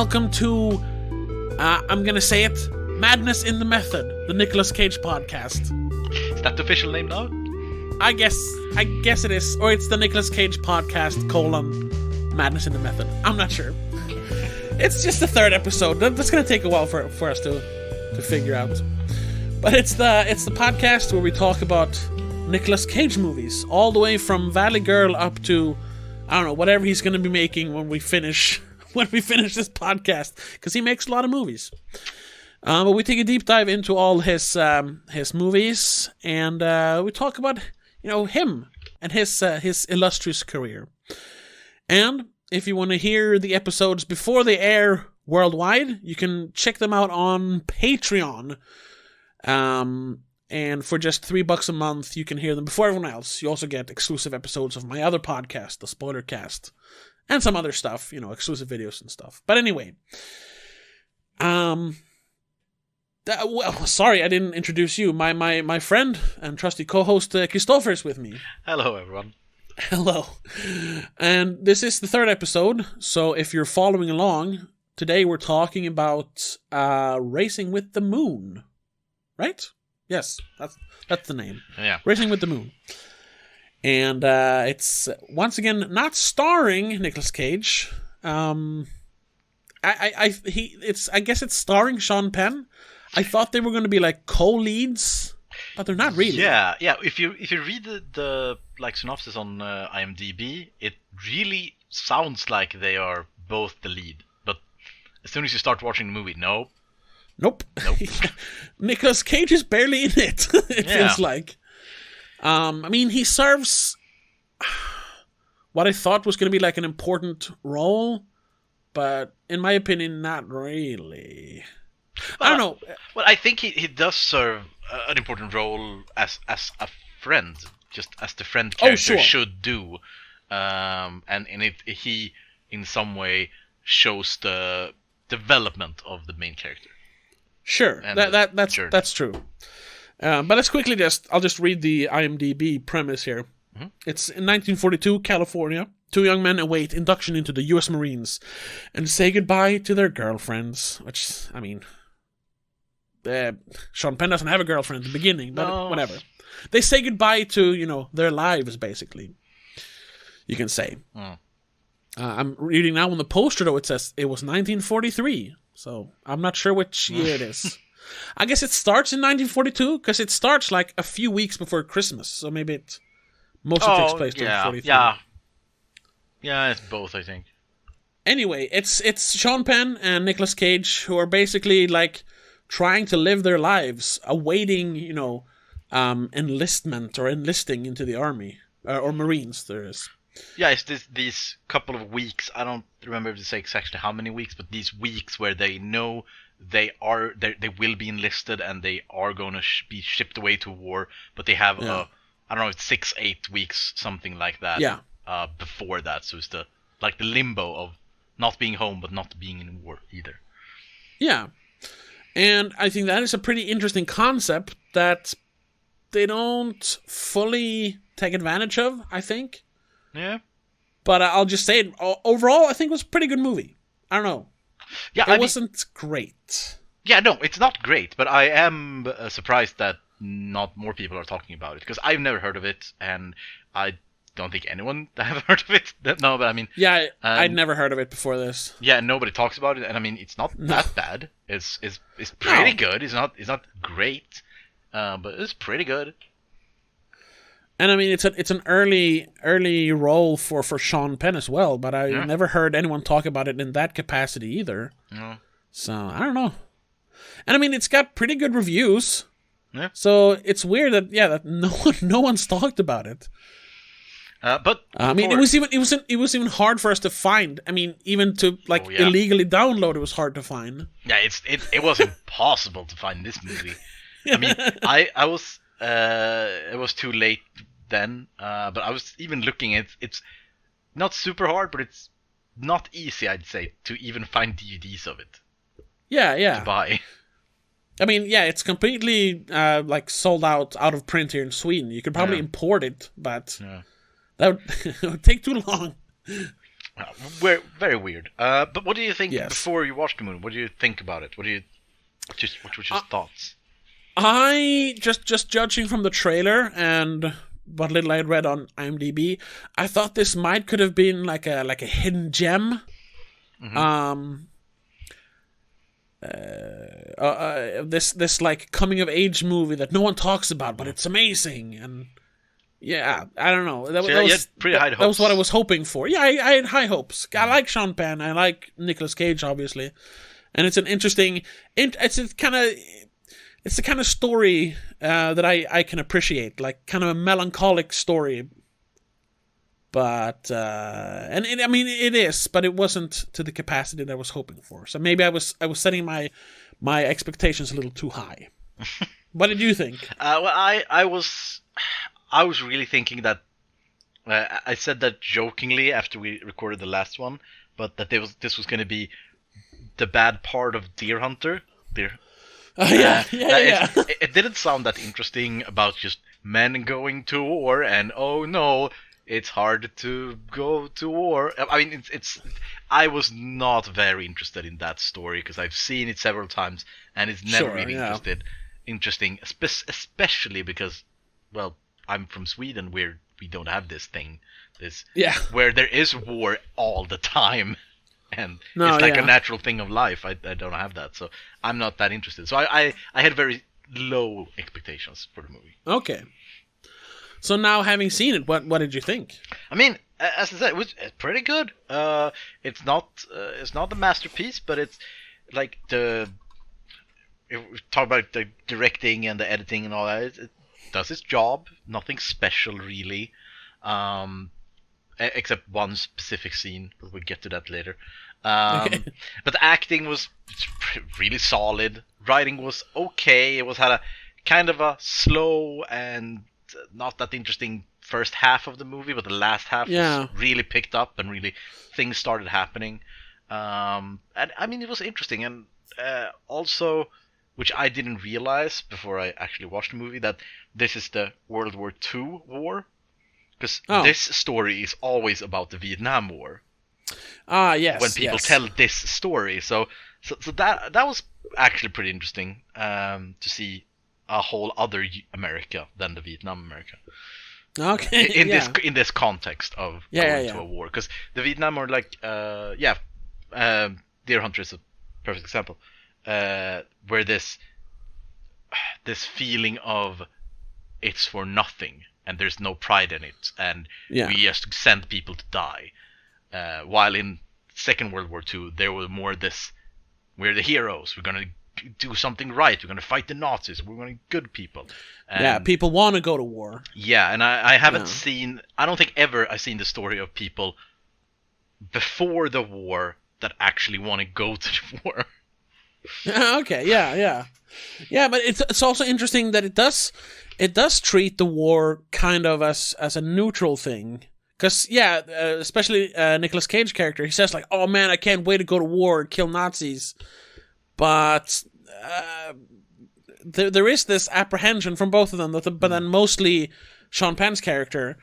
welcome to, I'm gonna say it, Madness in the Method, the Nicolas Cage podcast. Is that the official name now? I guess it is. Or it's the Nicolas Cage podcast, Madness in the Method. I'm not sure. It's just the third episode. That's gonna take a while for us to figure out. But it's the podcast where we talk about Nicolas Cage movies, all the way from Valley Girl up to, I don't know, whatever he's gonna be making when we finish this podcast, because he makes a lot of movies. But we take a deep dive into all his movies, and we talk about him and his illustrious career. And if you want to hear the episodes before they air worldwide, you can check them out on Patreon. And for just $3 a month, you can hear them before everyone else. You also get exclusive episodes of my other podcast, the Spoiler Cast, and some other stuff, exclusive videos and stuff. But anyway, sorry I didn't introduce you. My friend and trusty co-host Christopher is with me. Hello, everyone. Hello. And this is the third episode, so if you're following along, today we're talking about Racing with the Moon. Right? Yes, that's the name. Yeah. Racing with the Moon. And it's once again not starring Nicolas Cage. I guess it's starring Sean Penn. I thought they were going to be like co-leads, but they're not really. Yeah. If you read the synopsis on IMDb, it really sounds like they are both the lead. But as soon as you start watching the movie, Nope. Nicolas Cage is barely in it. It feels like. He serves what I thought was going to be like an important role, but in my opinion, not really. I don't know. Well, I think he does serve an important role as a friend, just as the friend character should do. He in some way shows the development of the main character. Sure, that's true. But let's quickly I'll just read the IMDb premise here. Mm-hmm. It's in 1942, California. Two young men await induction into the U.S. Marines and say goodbye to their girlfriends. Which, Sean Penn doesn't have a girlfriend at the beginning, but whatever. They say goodbye to, their lives, basically. You can say. Mm. I'm reading now on the poster, though, it says it was 1943. So I'm not sure which year it is. I guess it starts in 1942, because it starts like a few weeks before Christmas. So maybe it mostly takes place in 1943. Yeah, it's both, I think. Anyway, it's Sean Penn and Nicolas Cage who are basically like trying to live their lives, awaiting, enlistment or enlisting into the army or Marines. There is. Yeah, it's these couple of weeks. I don't remember to say exactly how many weeks, but these weeks where they know they will be enlisted and they are going to be shipped away to war, but they have I don't know, it's 6-8 weeks, something like that. Yeah. Before that, so it's the limbo of not being home but not being in war either. Yeah, and I think that is a pretty interesting concept that they don't fully take advantage of, I think. Yeah. But I'll just say it, overall, I think it was a pretty good movie. I don't know. Yeah, it wasn't great. Yeah, no, it's not great, but I am surprised that not more people are talking about it, because I've never heard of it, and I don't think anyone have heard of it. No, but yeah, I'd never heard of it before this. Yeah, nobody talks about it, and it's not that bad. It's pretty good. It's not great, but it's pretty good. And it's an early role for Sean Penn as well, but I never heard anyone talk about it in that capacity either. No. So I don't know. And it's got pretty good reviews. Yeah. So it's weird that no one's talked about it. But it was even hard for us to find. Even to illegally download, it was hard to find. Yeah, it was impossible to find this movie. I was it was too late then, but I was even looking at it's not super hard, but it's not easy, I'd say, to even find DVDs of it. Yeah. To buy. It's completely sold out of print here in Sweden. You could probably import it, but that would take too long. Very weird. But what do you think before you watched the movie? What do you think about it? What was your thoughts? I just judging from the trailer and what little I had read on IMDb, I thought this could have been like a hidden gem. Mm-hmm. This like coming of age movie that no one talks about, but it's amazing. And yeah, I don't know. That was pretty high hopes. That was what I was hoping for. Yeah, I had high hopes. I like Sean Penn. I like Nicolas Cage, obviously, and it's an interesting. It's the kind of story that I can appreciate, like kind of a melancholic story. But it is, but it wasn't to the capacity that I was hoping for. So maybe I was setting my expectations a little too high. What did you think? I was really thinking that I said that jokingly after we recorded the last one, but that this was going to be the bad part of Deer Hunter. It didn't sound that interesting about just men going to war and oh no, it's hard to go to war. I mean, I was not very interested in that story because I've seen it several times and it's never really interesting, especially because, well, I'm from Sweden where we don't have this thing, where there is war all the time. And it's like a natural thing of life. I don't have that, so I'm not that interested. So I had very low expectations for the movie. Okay. So now, having seen it, what did you think? I mean, as I said, it was pretty good. It's not a masterpiece, but it's like if we talk about the directing and the editing and all that. It does its job. Nothing special really. Except one specific scene, but we'll get to that later. But the acting was really solid. Writing was okay. It had a kind of a slow and not that interesting first half of the movie, but the last half was really picked up and really things started happening. And I mean, it was interesting. And also, which I didn't realize before I actually watched the movie, that this is the World War II war. Because this story is always about the Vietnam War. Yes. When people tell this story, so that was actually pretty interesting to see a whole other America than the Vietnam America. Okay. In this context of going to a war, because the Vietnam War, like Deer Hunter is a perfect example, where this feeling of it's for nothing. And there's no pride in it, and we just send people to die. While in Second World War II, there was more this: we're the heroes. We're gonna do something right. We're gonna fight the Nazis. We're gonna be good people. And, people want to go to war. Yeah, and I haven't seen. I don't think ever I've seen the story of people before the war that actually want to go to the war. Okay. Yeah. But it's also interesting that it does treat the war kind of as a neutral thing. Because, especially Nicolas Cage character, he says like, oh man, I can't wait to go to war and kill Nazis. But there is this apprehension from both of them, but then mostly Sean Penn's character,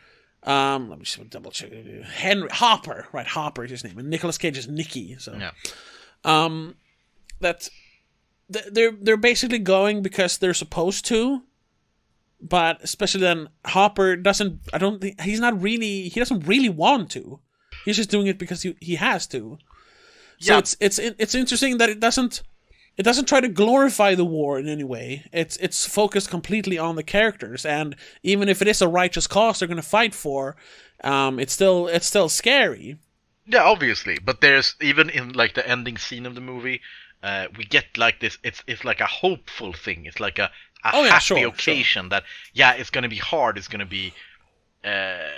let me just double check, Hopper is his name, and Nicolas Cage is Nicky, so. Yeah. That they're basically going because they're supposed to. But especially then, Hopper doesn't really want to. He's just doing it because he has to. So it's interesting that it doesn't try to glorify the war in any way. It's focused completely on the characters, and even if it is a righteous cause they're going to fight for, it's still scary. Yeah, obviously. But there's even in like the ending scene of the movie, we get like this. It's like a hopeful thing. It's like a happy occasion that it's going to be hard. It's going to be the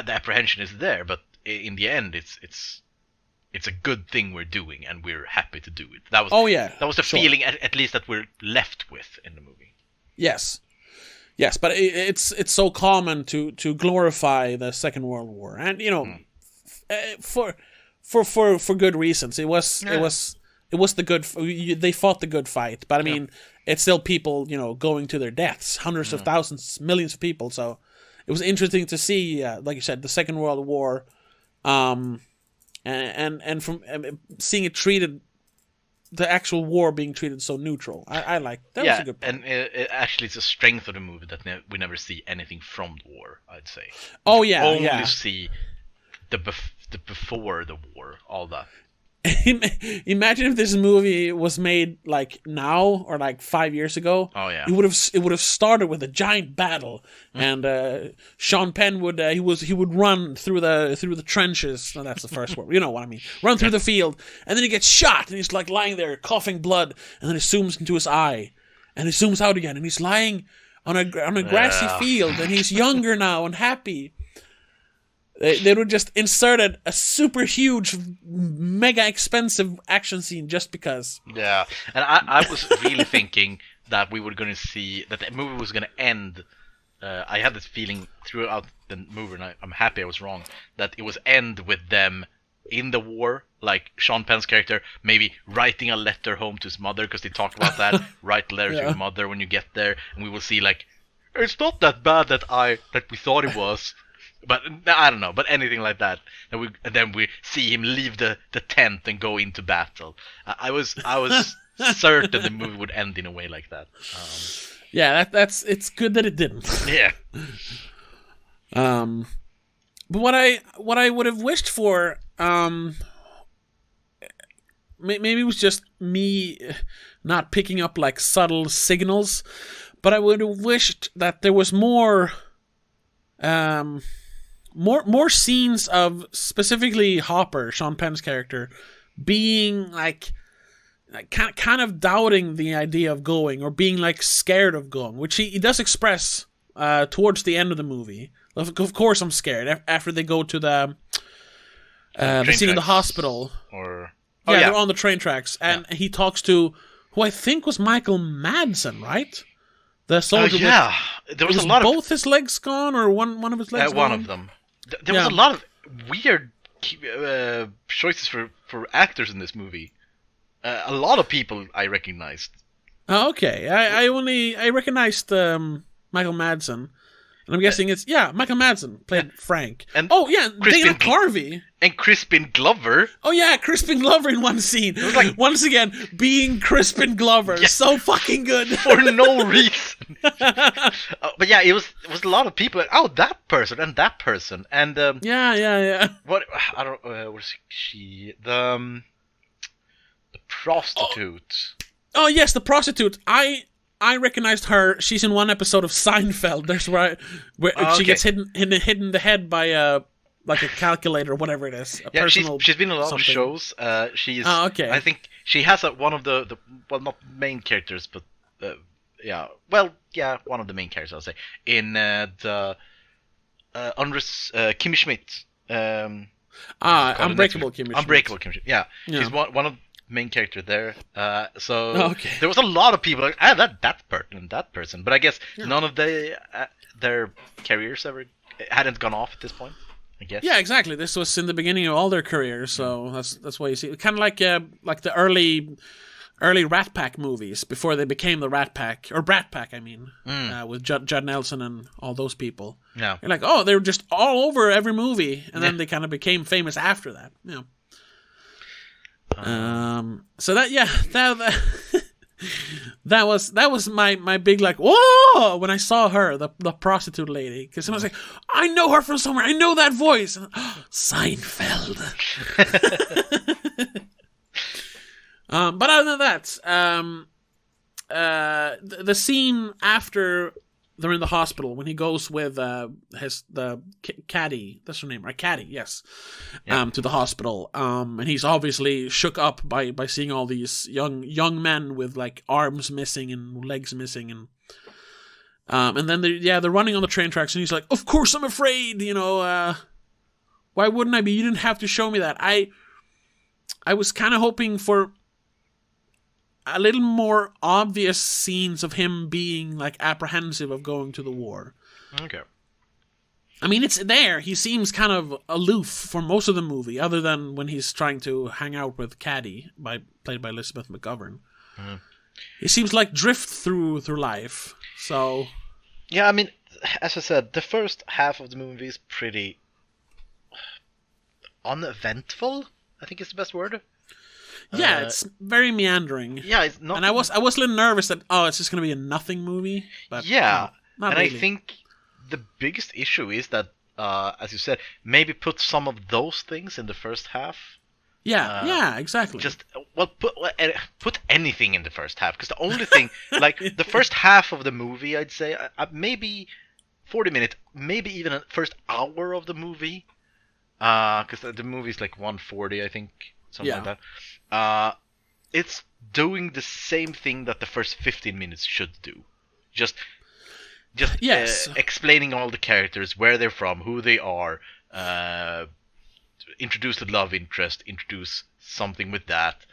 apprehension is there, but in the end, it's a good thing we're doing, and we're happy to do it. That was the feeling at least that we're left with in the movie. Yes, but it's so common to glorify the Second World War, and for good reasons. It was the good. They fought the good fight, but I mean, it's still people, going to their deaths, hundreds of thousands, millions of people. So it was interesting to see, like you said, the Second World War, and and from seeing it treated, the actual war being treated so neutral. I like that. Was a good point. And actually, it's a strength of the movie that we never see anything from the war. I'd say. Oh we yeah, only see the before the war, all that. Imagine if this movie was made like now or like 5 years ago. Oh yeah. It would have started with a giant battle, and Sean Penn would he would run through the trenches. No, that's the first word. You know what I mean? Run through the field, and then he gets shot, and he's like lying there coughing blood, and then it zooms into his eye, and it zooms out again, and he's lying on a grassy field, and he's younger now and happy. They would just inserted a super huge, mega expensive action scene just because. Yeah, and I was really thinking that we were going to see that the movie was going to end. I had this feeling throughout the movie, and I'm happy I was wrong. That it was end with them in the war, like Sean Penn's character maybe writing a letter home to his mother, because they talked about that. Write a letter to your mother when you get there, and we will see like it's not that bad that we thought it was. But I don't know, but anything like that. And then we see him leave the tent and go into battle. I was certain the movie would end in a way like that. Yeah, it's good that it didn't. Yeah. But what I would have wished for, maybe it was just me not picking up like subtle signals, but I would have wished that there was more scenes of specifically Hopper, Sean Penn's character, being like kind of doubting the idea of going, or being like scared of going, which he does express towards the end of the movie. Of course, I'm scared after they go to the scene in the hospital. They're on the train tracks, and he talks to who I think was Michael Madsen, right? The soldier. There was a lot of both his legs gone, or one of his legs. One of them. There was a lot of weird choices for actors in this movie. A lot of people I recognized. Oh, okay. I recognized Michael Madsen. And I'm guessing it's Michael Madsen played Frank. And Dana Carvey. And Crispin Glover. Oh yeah, Crispin Glover in one scene. It was like, once again, being Crispin Glover. Yeah. So fucking good. For no reason. But yeah, it was a lot of people. Oh, that person and that person. And yeah. What I don't was she the prostitute. Oh yes, the prostitute. I recognized her. She's in one episode of Seinfeld. There's where she gets hidden in the head by like a calculator or whatever it is. She's been in a lot of shows. She's. Okay. I think she has one of the not main characters, but one of the main characters, I'll say, in the Kimmy Schmidt. Unbreakable Kimmy Schmidt. Unbreakable Kimmy Schmidt. Yeah, she's one of main character there. There was a lot of people like that person and that person, but I guess none of their careers hadn't gone off at this point, I guess. Yeah, exactly. This was in the beginning of all their careers, so that's why you see kind of like the early Rat Pack movies before they became the Rat Pack, or Brat Pack, I mean, with Judd Nelson and all those people. Yeah, you're like, oh, they were just all over every movie, and then they kind of became famous after that. Yeah. So that was my big like whoa when I saw her, the prostitute lady, because someone was like, I know her from somewhere, I know that voice. Seinfeld. But other than that, the scene after they're in the hospital when he goes with the caddy, that's her name, right? Caddy, yes. To the hospital, and he's obviously shook up by seeing all these young men with like arms missing and legs missing, and then they're running on the train tracks, and he's like, of course I'm afraid, why wouldn't I be? You didn't have to show me that. I was kind of hoping for a little more obvious scenes of him being like apprehensive of going to the war. Okay. I mean, it's there. He seems kind of aloof for most of the movie, other than when he's trying to hang out with Caddy, played by Elizabeth McGovern. Mm-hmm. He seems like drift through life. So. Yeah, I mean, as I said, the first half of the movie is pretty uneventful. I think is the best word. Yeah, it's very meandering. Yeah, it's not. And I was a little nervous that it's just going to be a nothing movie. But yeah, no, not and really. I think the biggest issue is that, as you said, maybe put some of those things in the first half. Yeah, exactly. Just put anything in the first half, because the only thing, like the first half of the movie, I'd say maybe 40 minutes, maybe even the first hour of the movie, because the movie's like 140, I think, something like that. It's doing the same thing that the first 15 minutes should do. Just explaining all the characters, where they're from, who they are, introduce the love interest, introduce something with that.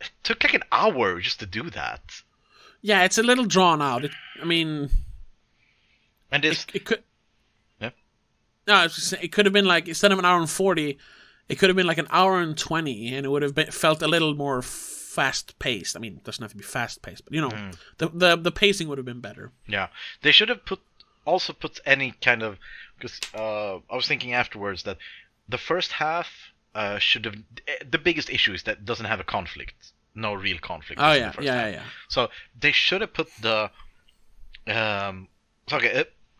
It took like an hour just to do that. Yeah, it's a little drawn out. And it could. Yeah. No, I was just saying, it could have been like, instead of an hour and 40, it could have been like an hour and 20, and it would have felt a little more fast paced. I mean, it doesn't have to be fast paced, but the pacing would have been better. Yeah, they should have put any kind of, because I was thinking afterwards that the first half should have. The biggest issue is that it doesn't have a conflict, no real conflict. Oh in yeah, the first half. yeah. So they should have put the.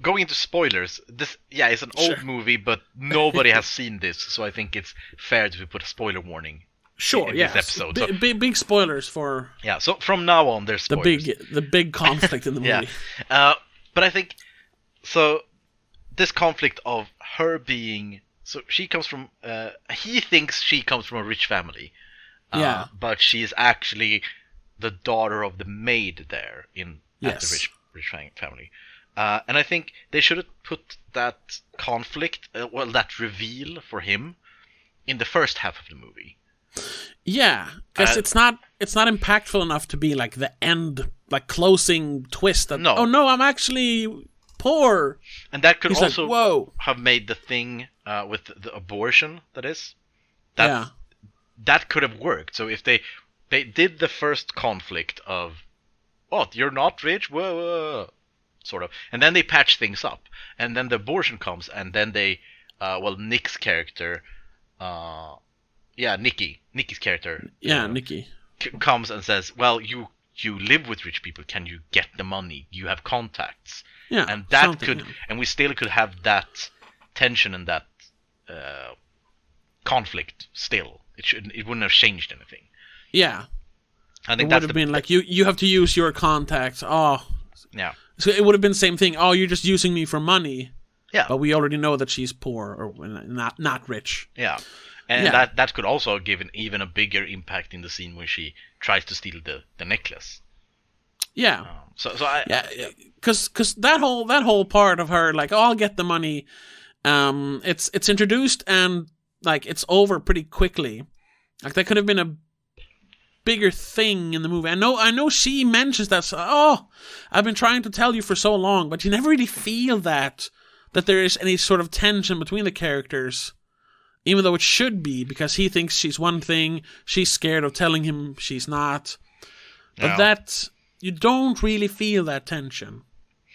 Going into spoilers, this it's an old movie, but nobody has seen this, so I think it's fair to put a spoiler warning. Sure, in this episode. Big spoilers for. Yeah, so from now on, there's spoilers. The big conflict in the movie. But I think so. This conflict of her being she comes from. He thinks she comes from a rich family. But she is actually the daughter of the maid there at the rich family. And I think they should have put that conflict, that reveal for him, in the first half of the movie. Yeah, because it's not impactful enough to be like the end, like closing twist. That, no. Oh no, I'm actually poor. And that could He's also like, whoa. have made the thing with the abortion. That could have worked. So if they did the first conflict of, you're not rich, whoa. Sort of, and then they patch things up, and then the abortion comes, and then they, Nick's character, Nikki's character, Nikki comes and says, "Well, you live with rich people. Can you get the money? You have contacts." Yeah, and that and we still could have that tension and that conflict. Still, it wouldn't have changed anything. Yeah, I think it would have been like you have to use your contacts. Yeah. So it would have been the same thing. You're just using me for money. Yeah. But we already know that she's poor or not rich. Yeah. And that could also give even a bigger impact in the scene when she tries to steal the necklace. Yeah. Because that whole part of her, like, I'll get the money. It's introduced and like it's over pretty quickly. Like that could have been a bigger thing in the movie. I know she mentions that. I've been trying to tell you for so long, but you never really feel that there is any sort of tension between the characters, even though it should be, because he thinks she's one thing, she's scared of telling him she's not. But that you don't really feel that tension.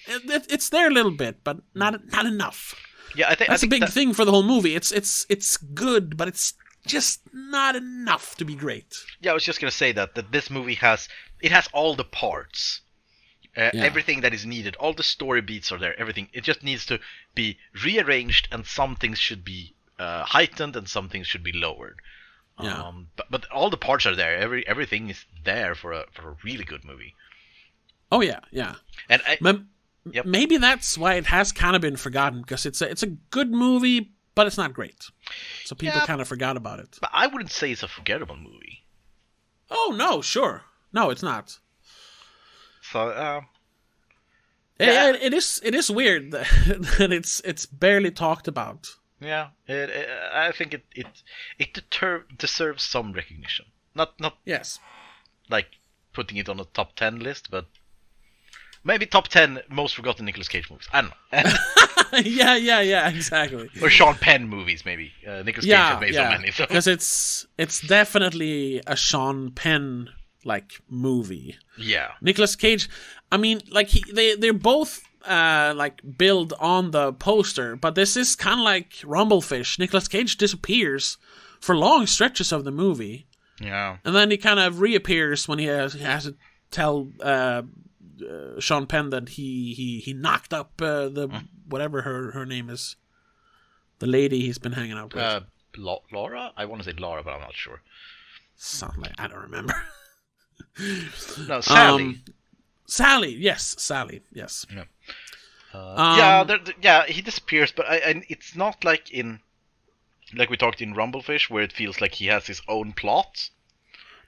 It's there a little bit, but not enough. Yeah, I think that's a big thing for the whole movie. It's good, but it's just not enough to be great. Yeah, I was just gonna say that this movie has all the parts, everything that is needed, all the story beats are there, everything. It just needs to be rearranged, and some things should be heightened, and some things should be lowered. Yeah. But all the parts are there. Everything is there for a really good movie. Oh yeah. And maybe that's why it has kind of been forgotten, because it's a good movie, but it's not great. So people kind of forgot about it. But I wouldn't say it's a forgettable movie. Oh, no, sure. No, it's not. So, it is weird that it's barely talked about. Yeah, I think it deserves some recognition. Not yes, like putting it on a top 10 list, but maybe top 10 most forgotten Nicolas Cage movies. I don't know. yeah, exactly. Or Sean Penn movies, maybe. Nicolas Cage has made so many. Because it's definitely a Sean Penn like movie. Yeah. Nicolas Cage, I mean, like they're both like billed on the poster, but this is kind of like Rumblefish. Nicolas Cage disappears for long stretches of the movie. Yeah. And then he kind of reappears when he has to tell Sean Penn that he knocked up the whatever her name is, the lady he's been hanging out with. Laura? I want to say Laura, but I'm not sure. Something like I don't remember. No, Sally. Sally, yes, Sally, yes. Yeah. He disappears, but it's not like we talked in Rumblefish, where it feels like he has his own plot.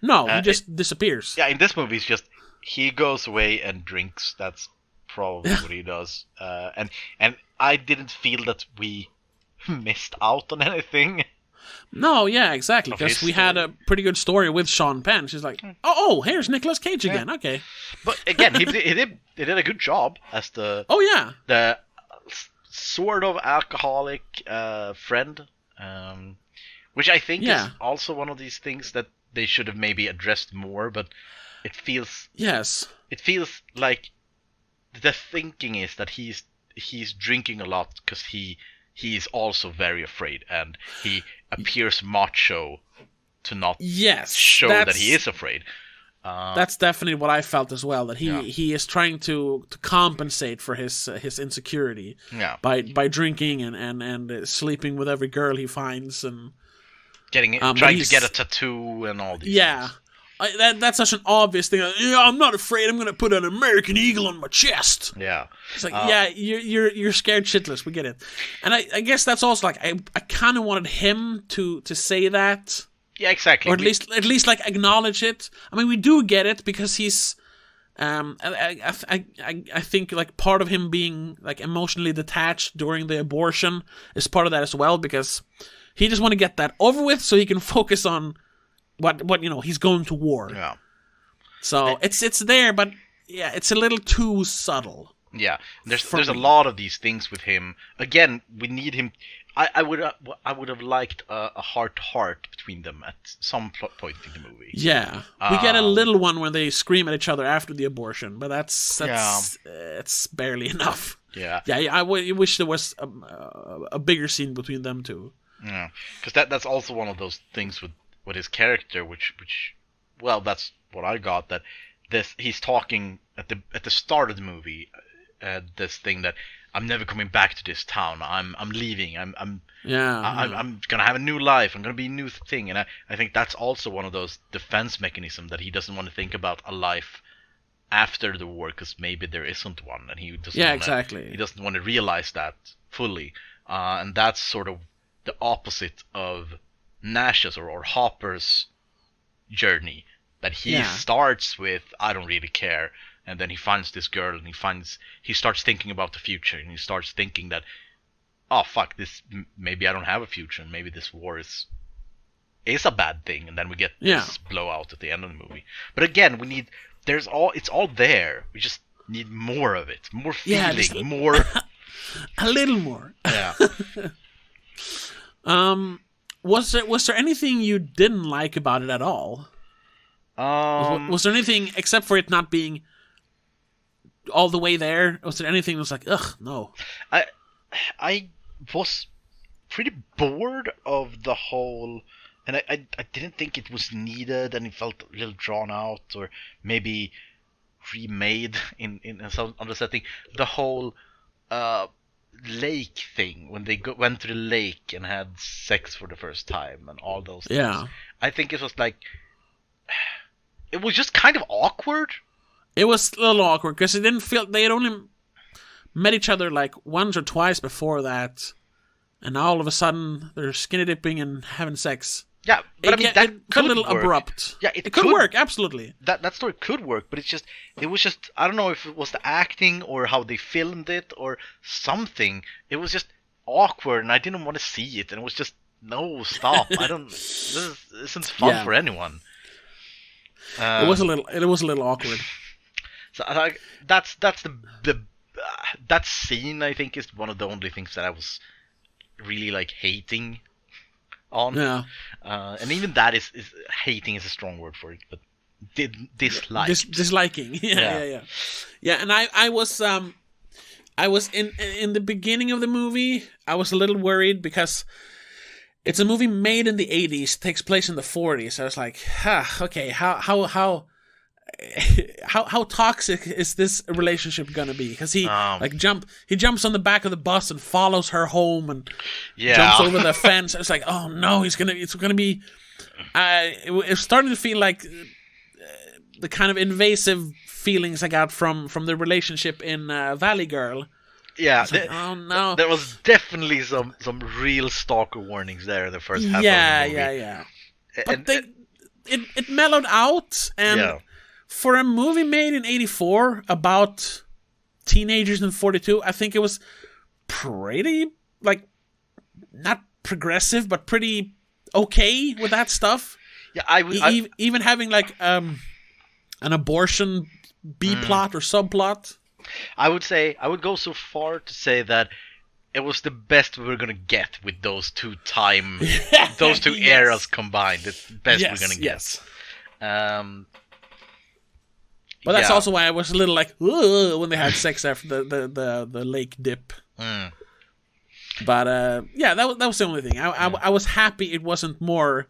No, he just disappears. Yeah, in this movie, it's just he goes away and drinks. That's probably what he does. And I didn't feel that we missed out on anything. No, yeah, exactly. Because we had a pretty good story with Sean Penn. She's like, oh, here's Nicolas Cage again. Yeah. Okay. But again, he did a good job as the the sort of alcoholic friend, which I think is also one of these things that they should have maybe addressed more. But it feels like the thinking is that he's drinking a lot because he is also very afraid, and he appears macho to not show that he is afraid. That's definitely what I felt as well. That he is trying to compensate for his insecurity by drinking and sleeping with every girl he finds and trying to get a tattoo and all these things. That's such an obvious thing. I'm not afraid. I'm going to put an American eagle on my chest. Yeah, it's like you're scared shitless. We get it, and I guess that's also like I kind of wanted him to say that. Yeah, exactly. Or at least like acknowledge it. I mean, we do get it because he's. I think like part of him being like emotionally detached during the abortion is part of that as well, because he just want to get that over with so he can focus on. What he's going to war. Yeah. So it's there, but it's a little too subtle. Yeah. There's a lot of these things with him. Again, we need him. I would have liked a heart-to-heart between them at some point in the movie. Yeah. We get a little one where they scream at each other after the abortion, but that's it's barely enough. Yeah. Yeah. I wish there was a bigger scene between them two. Yeah. Because that's also one of those things with his character, which that's what I got, that he's talking at the start of the movie, this thing that I'm never coming back to this town. I'm leaving. I'm gonna have a new life. I'm gonna be a new thing. And I think that's also one of those defense mechanisms that he doesn't want to think about a life after the war, because maybe there isn't one, and he doesn't. Yeah, exactly. He doesn't want to realize that fully, and that's sort of the opposite of Nash's or Hopper's journey, that he starts with I don't really care, and then he finds this girl and he starts thinking about the future, and he starts thinking that oh fuck this, maybe I don't have a future, and maybe this war is a bad thing, and then we get this blowout at the end of the movie. But again, it's all there. We just need more of it, more feeling, more a little more. Yeah. Was there anything you didn't like about it at all? Was there anything except for it not being all the way there? Was there anything that was like, ugh, no? I was pretty bored of the whole, and I didn't think it was needed, and it felt a little drawn out, or maybe remade in some other setting. The whole lake thing, when they went to the lake and had sex for the first time and all those things. Yeah. I think it was like, it was just kind of awkward. It was a little awkward because it didn't feel, they had only met each other like once or twice before that, and now all of a sudden they're skinny dipping and having sex. Yeah, but that it could a little work. abrupt. Yeah, it could work, absolutely. That story could work, but it was just I don't know if it was the acting or how they filmed it or something. It was just awkward, and I didn't want to see it, and it was just no, stop. This isn't fun for anyone. It was a little awkward. So that's the that scene, I think, is one of the only things that I was really like hating on. Yeah. And even that is hating is a strong word for it, but disliking. Yeah. And I was in the beginning of the movie, I was a little worried because it's a movie made in the 80s, takes place in the 40s. I was like, okay, how toxic is this relationship gonna be? Because he jumps on the back of the bus and follows her home and jumps over the fence. It's like, oh no, it's gonna be. It's starting to feel like the kind of invasive feelings I got from the relationship in Valley Girl. Yeah, oh no, there was definitely some real stalker warnings there in the first half of the movie. Yeah. But it mellowed out, and for a movie made in '84 about teenagers in '42, I think it was pretty, like, not progressive, but pretty okay with that stuff. Yeah, even having like an abortion B plot or subplot. I would go so far to say that it was the best we were gonna get with those two eras combined. It's the best we're gonna get. Yes. But that's also why I was a little like, ugh, when they had sex after the lake dip. But that was the only thing. I was happy it wasn't more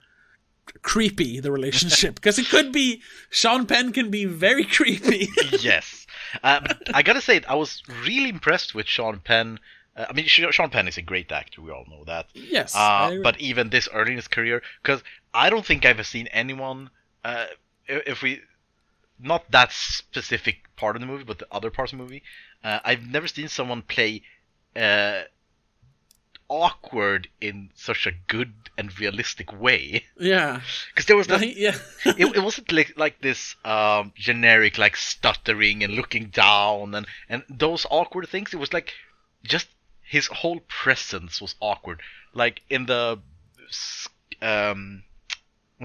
creepy, the relationship, because it could be. Sean Penn can be very creepy. Yes. I gotta say, I was really impressed with Sean Penn. I mean, Sean Penn is a great actor, we all know that. Yes. But even this early in his career, because I don't think I've seen anyone, if we, not that specific part of the movie, but the other parts of the movie, I've never seen someone play awkward in such a good and realistic way. Yeah. Because there was it wasn't like this generic, like, stuttering and looking down and those awkward things. It was like just his whole presence was awkward. Like in the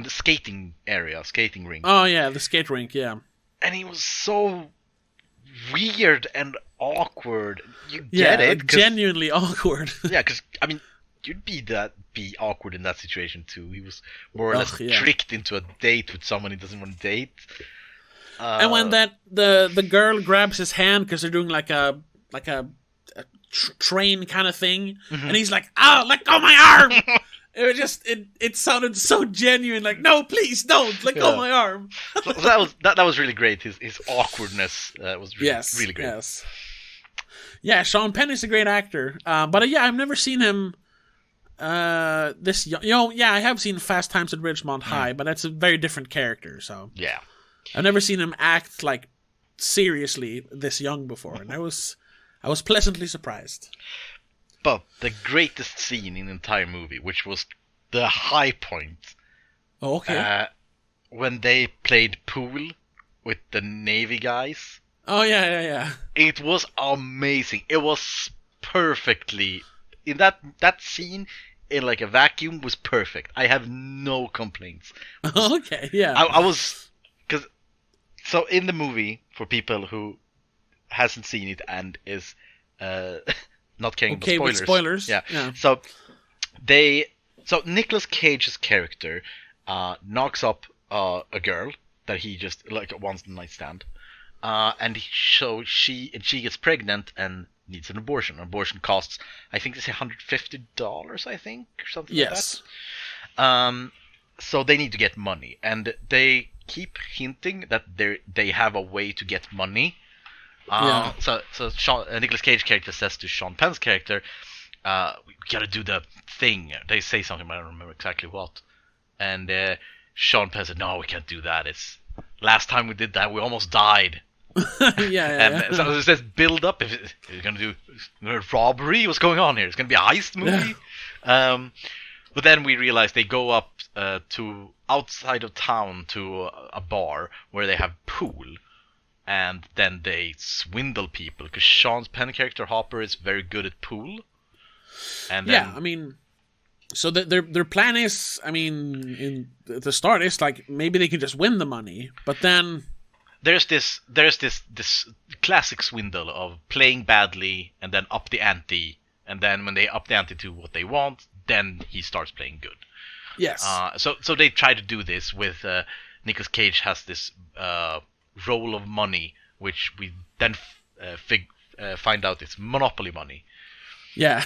skating rink. Oh yeah, the skate rink, yeah. And he was so weird and awkward. You get it? Like genuinely awkward. Yeah, because I mean, you'd be awkward in that situation too. He was more or less tricked into a date with someone he doesn't want to date. And when the girl grabs his hand because they're doing like a train kind of thing, and he's like, "Oh, let go of my arm!" It sounded so genuine. Like, no, please don't let go of my arm. So that was really great. His awkwardness was really great. Yes. Yeah, Sean Penn is a great actor. But I've never seen him this young. I have seen Fast Times at Ridgemont High, but that's a very different character. So yeah, I've never seen him act like seriously this young before, and I was pleasantly surprised. But the greatest scene in the entire movie, which was the high point, when they played pool with the Navy guys. Oh yeah. It was amazing. It was perfectly in that scene, in like a vacuum, was perfect. I have no complaints. Okay, yeah. I was so in the movie, for people who hasn't seen it and is not caring about spoilers. With spoilers. Yeah. So Nicolas Cage's character knocks up a girl that he just like wants a night stand. And she gets pregnant and needs an abortion. An abortion costs, I think, it's $150, I think, or something like that. So they need to get money, and they keep hinting that they have a way to get money. So Nicolas Cage's character says to Sean Penn's character, "We gotta do the thing." They say something, but I don't remember exactly what. And Sean Penn said, "No, we can't do that. It's last time we did that, we almost died." So it says build up. If you're gonna do a robbery, what's going on here? It's gonna be a heist movie. Yeah. But then we realize they go up to outside of town to a bar where they have pool, and then they swindle people because Sean Penn character Hopper is very good at pool. And then, so their plan is, in the start, it's like maybe they can just win the money, but then there's this classic swindle of playing badly and then up the ante, and then when they up the ante to what they want, then he starts playing good. Yes. So they try to do this with Nicolas Cage has this roll of money, which we then find out it's Monopoly money. Yeah.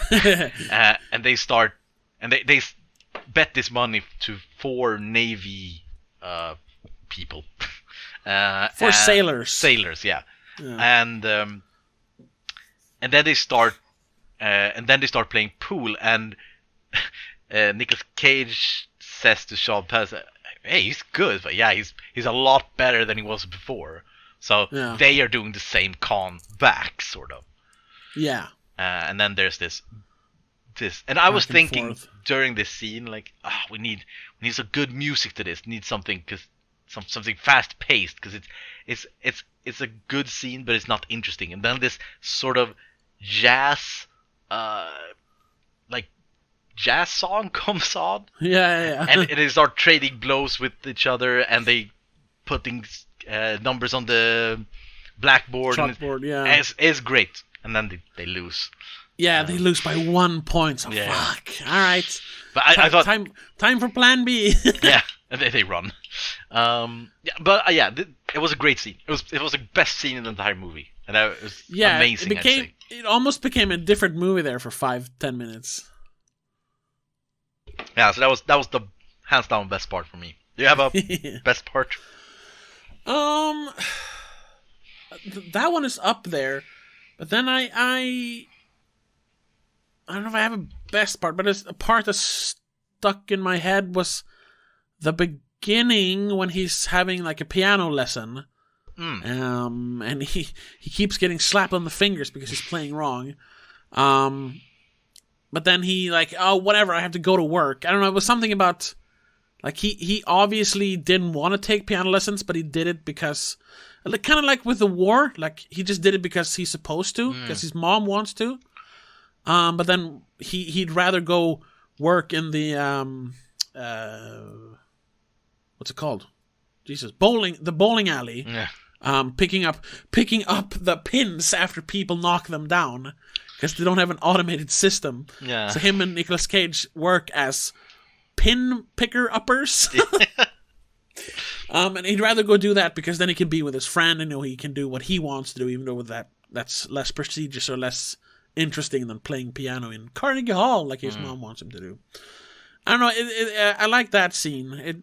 And they start, and they bet this money to 4 Navy people. For sailors. Sailors, yeah. And then they start playing pool, and Nicolas Cage says to Sean Penn, "Hey, he's good, but yeah, he's a lot better than he was before." So they are doing the same con back, sort of. Yeah. And then there's this, and I was thinking forth. during this scene, like, we need some good music to this. We need something, something fast paced, because it's a good scene, but it's not interesting. And then this sort of jazz, jazz song comes on. Yeah. And they start trading blows with each other, and they putting numbers on the blackboard. Chalkboard, yeah. It's great. And then they lose. Yeah, they lose by 1 point. So fuck. All right. But I thought time for Plan B. Yeah, and they run. It was a great scene. It was the best scene in the entire movie, and it was amazing. It almost became a different movie there for 5-10 minutes. Yeah, so that was the hands down best part for me. Do you have a best part? That one is up there, but then I don't know if I have a best part, but it's a part that stuck in my head was the beginning when he's having like a piano lesson. And he keeps getting slapped on the fingers because he's playing wrong. But then he like, oh, whatever, I have to go to work. I don't know, it was something about, like, he obviously didn't want to take piano lessons, but he did it because, kind of like with the war, like, he just did it because he's supposed to, because his mom wants to. But then he'd rather go work in the, what's it called? Jesus, the bowling alley. Yeah. Picking up the pins after people knock them down, because they don't have an automated system. Yeah. So him and Nicolas Cage work as pin picker uppers. And he'd rather go do that because then he can be with his friend and he can do what he wants to do, even though that's less prestigious or less interesting than playing piano in Carnegie Hall like his mom wants him to do. I don't know. I like that scene.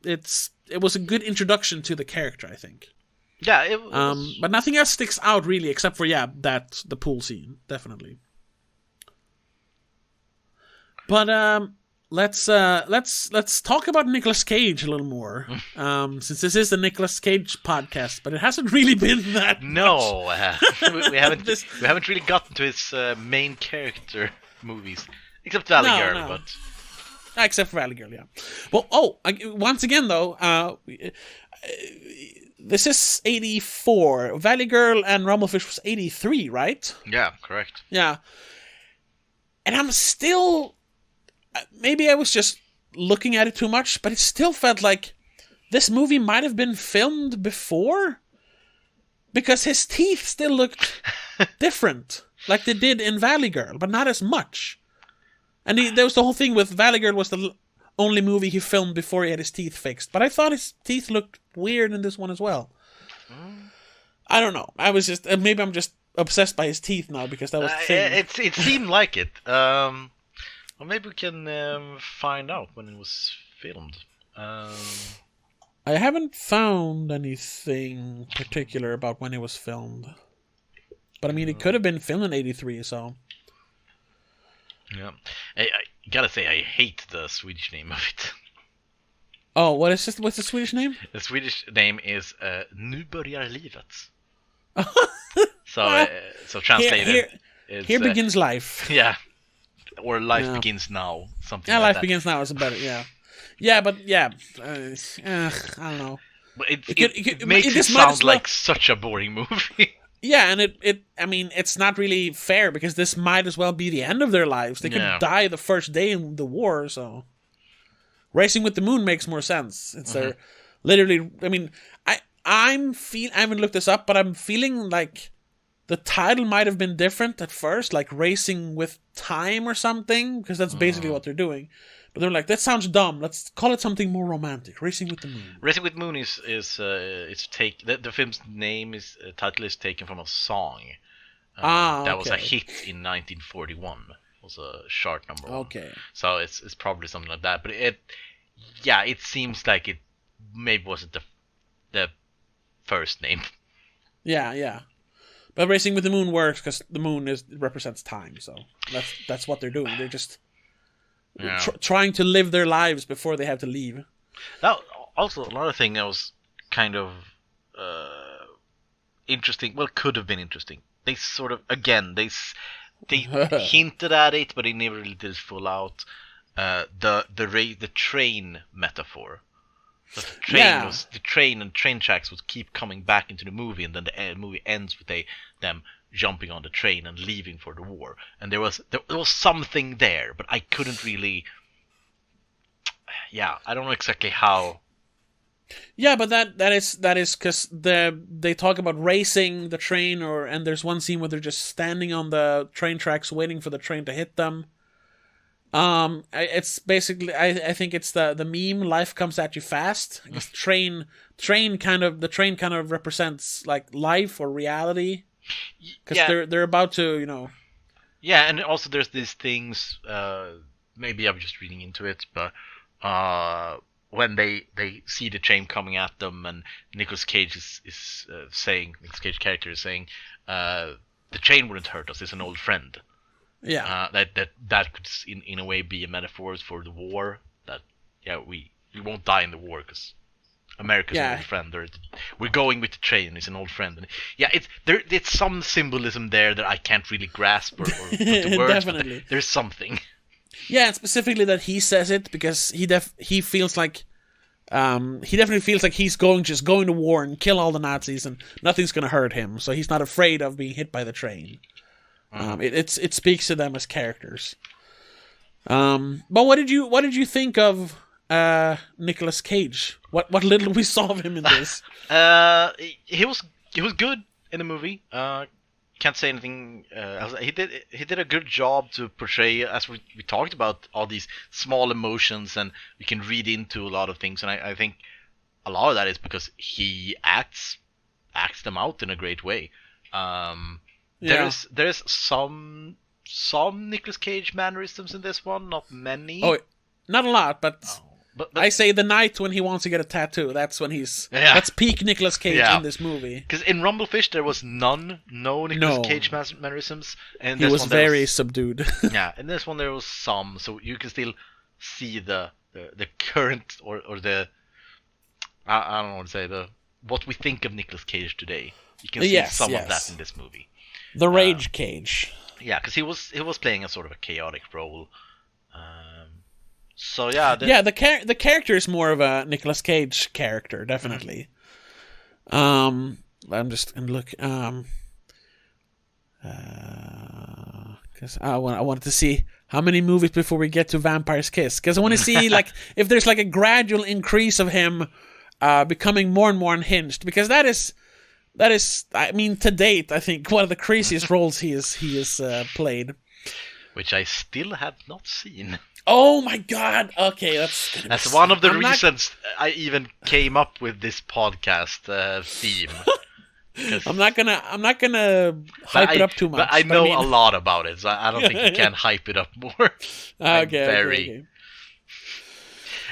It was a good introduction to the character, I think. Yeah, it was... but nothing else sticks out really, except for the pool scene, definitely. But let's talk about Nicolas Cage a little more, since this is the Nicolas Cage podcast, but it hasn't really been that. No, we haven't really gotten to his main character movies, except Valley Girl, no. but. Except for Valley Girl, yeah. Well, once again though, this is 84. Valley Girl and Rumblefish was 83, right? Yeah, correct. Yeah. And I'm still... Maybe I was just looking at it too much, but it still felt like this movie might have been filmed before. Because his teeth still looked different, like they did in Valley Girl, but not as much. And there was the whole thing with Valley Girl was the only movie he filmed before he had his teeth fixed. But I thought his teeth looked weird in this one as well. I don't know. I was just... maybe I'm just obsessed by his teeth now because that was the thing. It seemed like it. Well, maybe we can find out when it was filmed. I haven't found anything particular about when it was filmed. But I mean, it could have been filmed in 83, so... Yeah, I gotta say I hate the Swedish name of it. Oh, what's the Swedish name? The Swedish name is Nu börjar livet. So translated, here begins life. Yeah, or life begins now. Something. Yeah, like life that. begins now is better. Yeah, but I don't know. But it makes it sound like such a boring movie. Yeah, and I mean, it's not really fair because this might as well be the end of their lives. They could die the first day in the war, so... Racing with the Moon makes more sense. It's literally... I mean, I haven't looked this up, but I'm feeling like the title might have been different at first, like Racing with Time or something, because that's basically what they're doing. But they're like, that sounds dumb. Let's call it something more romantic. Racing with the Moon. Racing with the Moon is the film's title is taken from a song that was a hit in 1941. was a short number 1. Okay. So it's probably something like that. But it seems like it maybe wasn't the first name. Yeah. But Racing with the Moon works because the moon represents time, so that's what they're doing. They're just trying to live their lives before they have to leave. Now, also another thing that was kind of interesting. Well, could have been interesting. They sort of they hinted at it, but they never really did it full out. The train metaphor. The train and train tracks would keep coming back into the movie, and then the movie ends with them jumping on the train and leaving for the war. And there was something there, but I couldn't really. Yeah, I don't know exactly how. Yeah, but that is because they talk about racing the train, and there's one scene where they're just standing on the train tracks waiting for the train to hit them. It's basically I think it's the meme "Life comes at you fast." I guess the train kind of represents like life or reality, because they're about to, you know. Yeah, and also there's these things. Maybe I'm just reading into it, but when they see the train coming at them, and Nicolas Cage is saying, Nicolas Cage character is saying, the train wouldn't hurt us. It's an old friend. Yeah. That could in a way be a metaphor for the war. That we won't die in the war because America's an old friend. We're going with the train. It's an old friend. And it's some symbolism there that I can't really grasp or put to words. Definitely. There's something. Yeah, and specifically that he says it because he feels like he definitely feels like he's going to war and kill all the Nazis and nothing's going to hurt him. So he's not afraid of being hit by the train. It speaks to them as characters. But what did you think of Nicolas Cage? What little we saw of him in this? He was good in the movie. Can't say anything else. He did a good job to portray, as we talked about, all these small emotions, and you can read into a lot of things. And I think a lot of that is because he acts them out in a great way. There's some Nicolas Cage mannerisms in this one, not many. Oh, not a lot, but I say the night when he wants to get a tattoo, that's when that's peak Nicolas Cage in this movie. Because in Rumblefish there was no Nicolas Cage mannerisms, and he was very subdued. Yeah, in this one there was some, so you can still see the current or the I don't know what to say, what we think of Nicolas Cage today. You can see some of that in this movie. The Rage Cage. Yeah, because he was playing a sort of a chaotic role. The character is more of a Nicolas Cage character, definitely. I'm just gonna look. Because I wanted to see how many movies before we get to Vampire's Kiss. Because I want to see like if there's like a gradual increase of him becoming more and more unhinged. Because that is, I mean, to date, I think one of the craziest roles he has played. Which I still have not seen. Oh my god! Okay, that's one of the reasons I even came up with this podcast theme. I'm not gonna hype it up too much. But I know a lot about it, so I don't think you can hype it up more. Okay.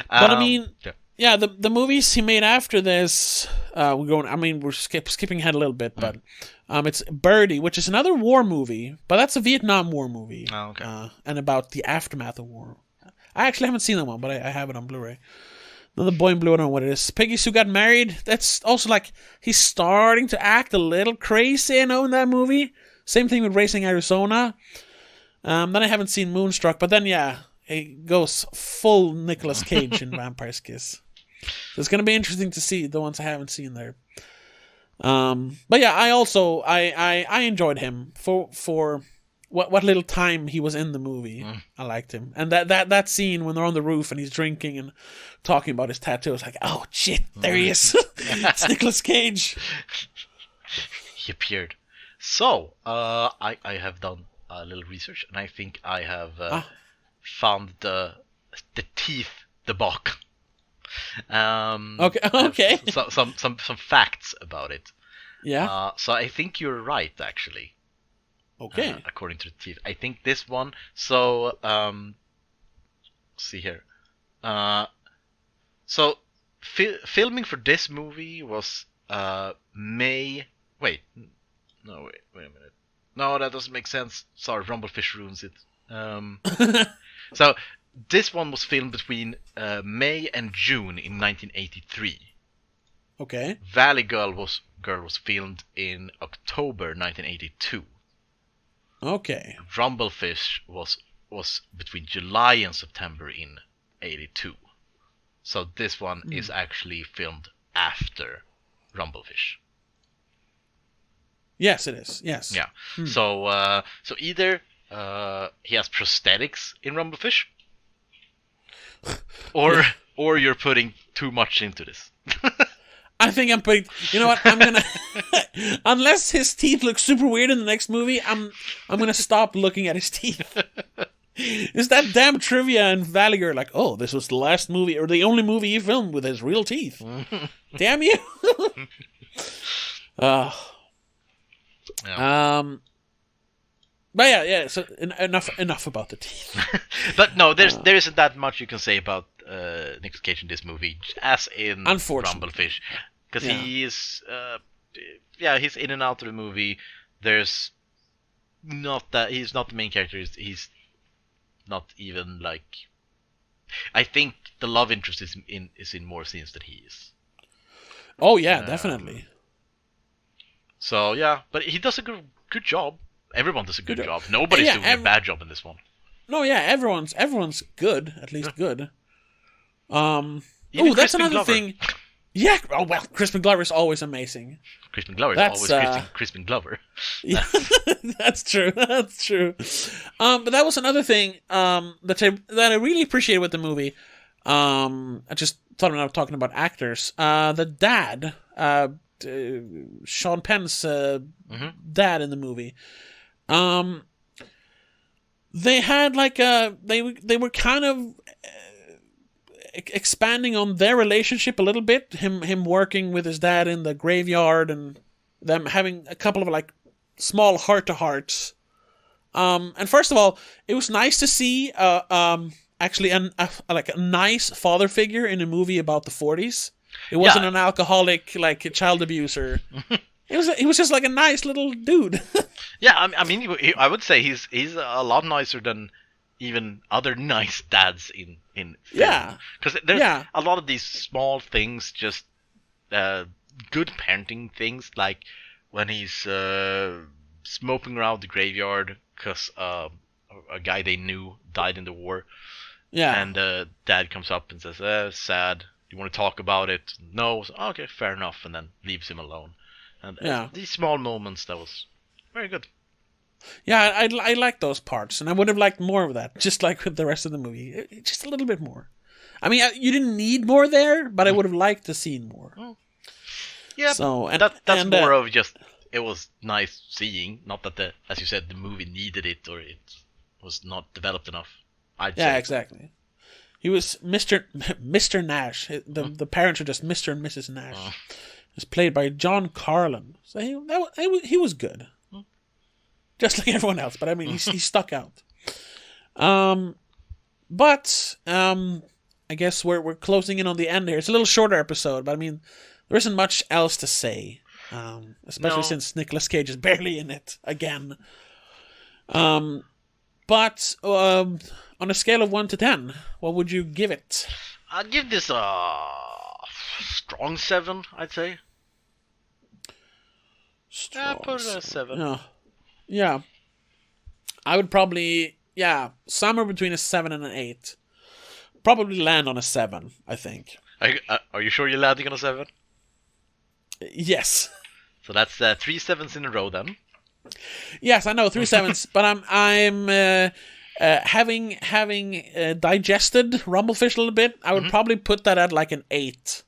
But I mean, yeah, the movies he made after this, we're skipping ahead a little bit, but it's Birdie, which is another war movie, but that's a Vietnam War movie. Oh, okay. And about the aftermath of war. I actually haven't seen that one, but I have it on Blu-ray. Another Boy in Blue, I don't know what it is. Peggy Sue Got Married. That's also like he's starting to act a little crazy, in that movie. Same thing with Racing Arizona. Then I haven't seen Moonstruck, but then he goes full Nicolas Cage in Vampire's Kiss. So it's gonna be interesting to see the ones I haven't seen there. But yeah, I also I enjoyed him for what little time he was in the movie. I liked him, and that scene when they're on the roof and he's drinking and talking about his tattoo, it's like, oh shit, there he is. It's Nicolas Cage. He appeared. So I have done a little research, and I think I have found the teeth debacle. Okay. Some facts about it. Yeah. So I think you're right, actually. Okay. According to the teeth. I think this one. So, let's see here. So, filming for this movie was May. Wait. No, wait a minute. No, that doesn't make sense. Sorry, Rumblefish ruins it. So, this one was filmed between May and June in 1983. Okay. Valley Girl was filmed in October 1982. Okay. Rumblefish was between July and September in 82. So this one is actually filmed after Rumblefish. Yes, it is. Yes. Yeah. So either he has prosthetics in Rumblefish, or you're putting too much into this. I think I'm putting. You know what? I'm gonna. Unless his teeth look super weird in the next movie, I'm gonna stop looking at his teeth. Is that damn trivia and Valiger like? Oh, this was the last movie or the only movie he filmed with his real teeth. Damn you. Yeah. But yeah. So enough about the teeth. But no, there isn't that much you can say about Nicolas Cage in this movie, as in Rumblefish, because he is, he's in and out of the movie. There's not that he's not the main character. He's not even like. I think the love interest is in more scenes than he is. Oh yeah, definitely. So yeah, but he does a good job. Everyone does a good job. Nobody's doing a bad job in this one. No, yeah, everyone's good, at least good. That's another thing. Yeah, oh well, Crispin Glover is always amazing. Crispin Glover is always Crispin Glover. Yeah, that's true. That's true. But that was another thing that I really appreciated with the movie. I just thought when I was talking about actors. The dad, Sean Penn's dad in the movie. They had like they were kind of expanding on their relationship a little bit. Him working with his dad in the graveyard and them having a couple of like small heart-to-hearts. And first of all, it was nice to see actually a nice father figure in a movie about the 40s. It wasn't an alcoholic like child abuser. He was just like a nice little dude. Yeah, I mean, I would say he's a lot nicer than even other nice dads in film. Yeah, because there's a lot of these small things, just good parenting things, like when he's smoking around the graveyard because a guy they knew died in the war. Yeah, and dad comes up and says, "Sad. You want to talk about it?" No. So, okay, fair enough, and then leaves him alone. And these small moments, that was very good. Yeah, I like those parts, and I would have liked more of that, just like with the rest of the movie. Just a little bit more. I mean, you didn't need more there, but I would have liked to see more. Oh. Yeah, so, that's more of just, it was nice seeing, not that, as you said, the movie needed it, or it was not developed enough. I'd say. Exactly. He was Mr. Nash. The parents are just Mr. and Mrs. Nash. It was played by John Carlin. So he was good. Just like everyone else, but I mean, he stuck out. But I guess we're closing in on the end here. It's a little shorter episode, but I mean, there isn't much else to say, especially since Nicolas Cage is barely in it again. But on a scale of 1 to 10, what would you give it? I'd give this a strong 7, I'd say. Strong put it at a 7. Yeah. I would probably, somewhere between a 7 and an 8. Probably land on a 7, I think. Are you sure you're landing on a 7? Yes. So that's 3 7s in a row then. Yes, I know 3 7s, but I'm having digested Rumblefish a little bit. I would probably put that at like an 8.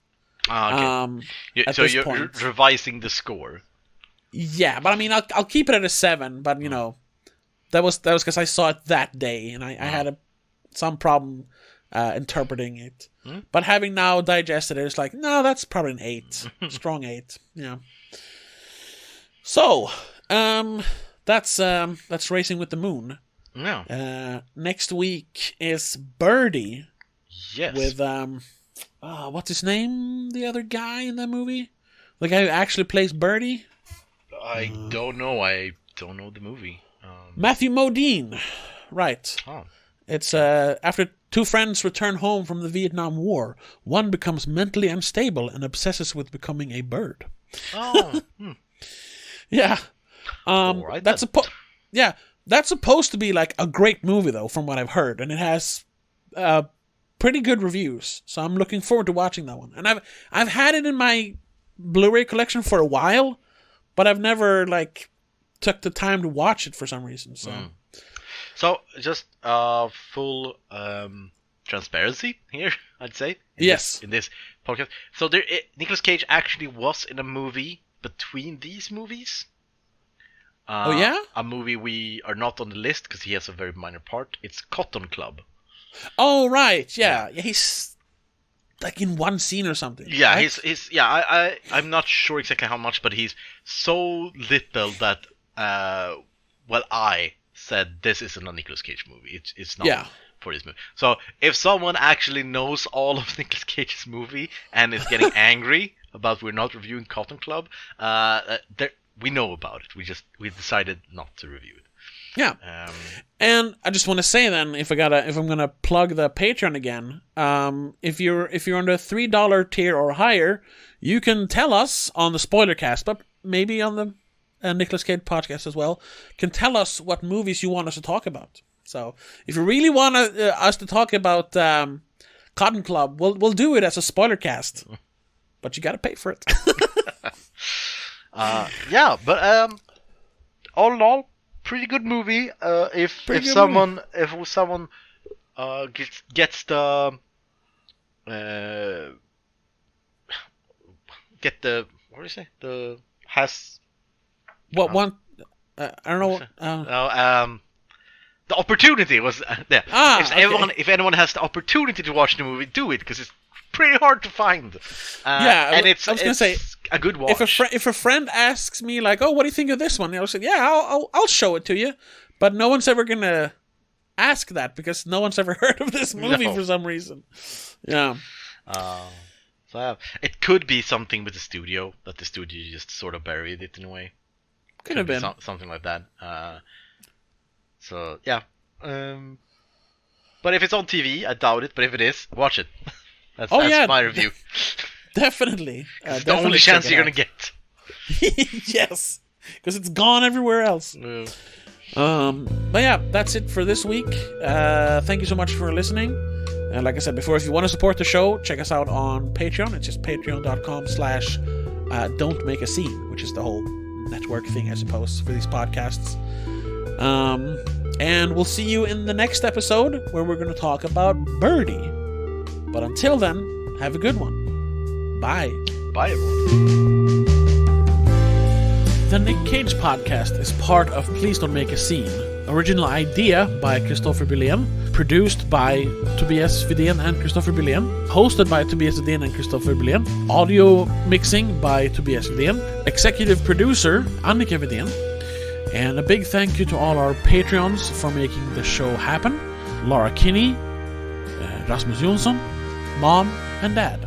Okay. So you're revising the score. Yeah, but I mean, I'll keep it at a 7. But you know, that was because I saw it that day, and I had some problem interpreting it. But having now digested it, it's like, no, that's probably an 8, strong 8. Yeah. So, that's Racing with the Moon. Yeah. Next week is Birdie. Yes. With what's his name? The other guy in that movie, the guy who actually plays Birdie. I don't know. I don't know the movie. Matthew Modine. Right. Oh. It's after two friends return home from the Vietnam War, one becomes mentally unstable and obsesses with becoming a bird. Oh. Yeah. Right, that's that's supposed to be like a great movie though, from what I've heard, and it has pretty good reviews. So I'm looking forward to watching that one. And I've had it in my Blu-ray collection for a while, but I've never like took the time to watch it for some reason. So just full transparency here, I'd say. In this podcast. So Nicolas Cage actually was in a movie between these movies. Oh yeah? A movie we are not on the list because he has a very minor part. It's Cotton Club. Oh right, yeah. He's like in one scene or something. Yeah, right? I'm not sure exactly how much, but he's so little that I said this isn't a Nicolas Cage movie. It's not for this movie. So if someone actually knows all of Nicolas Cage's movie and is getting angry about we're not reviewing Cotton Club, we know about it. We decided not to review it. Yeah. And I just want to say then, if I'm gonna plug the Patreon again, if you're on the $3 tier or higher, you can tell us on the spoiler cast, but maybe on the Nicolas Cage podcast as well, can tell us what movies you want us to talk about. So if you really want us to talk about Cotton Club, we'll do it as a spoiler cast, but you got to pay for it. But all in all, pretty good movie. If someone gets the what do you say, the has what one I don't know. The opportunity was there. If anyone has the opportunity to watch the movie, do it because it's pretty hard to find. And I was gonna say a good watch. If a friend asks me like, "Oh, what do you think of this one?" I'll say, "Yeah, I'll show it to you," but no one's ever gonna ask that because no one's ever heard of this movie for some reason. Yeah. So it could be something with the studio that the studio just sort of buried it in a way. Could have been something like that. So yeah. But if it's on TV, I doubt it. But if it is, watch it. That's my review. Definitely. It's the only chance you're gonna get. Yes, because it's gone everywhere else. Yeah. But yeah, that's it for this week. Thank you so much for listening. And like I said before, if you want to support the show, check us out on Patreon. It's just patreon.com/don'tmakeascene, which is the whole network thing, I suppose, for these podcasts. And we'll see you in the next episode where we're going to talk about Birdie. But until then, have a good one. Bye. Bye, everyone. The Nick Cage podcast is part of Please Don't Make a Scene. Original idea by Christopher Billén. Produced by Tobias Widén and Christopher Billén. Hosted by Tobias Widén and Christopher Billén. Audio mixing by Tobias Widén. Executive producer Annika Widén. And a big thank you to all our Patreons for making the show happen. Laura Kinney, Rasmus Jonsson, Mom and Dad.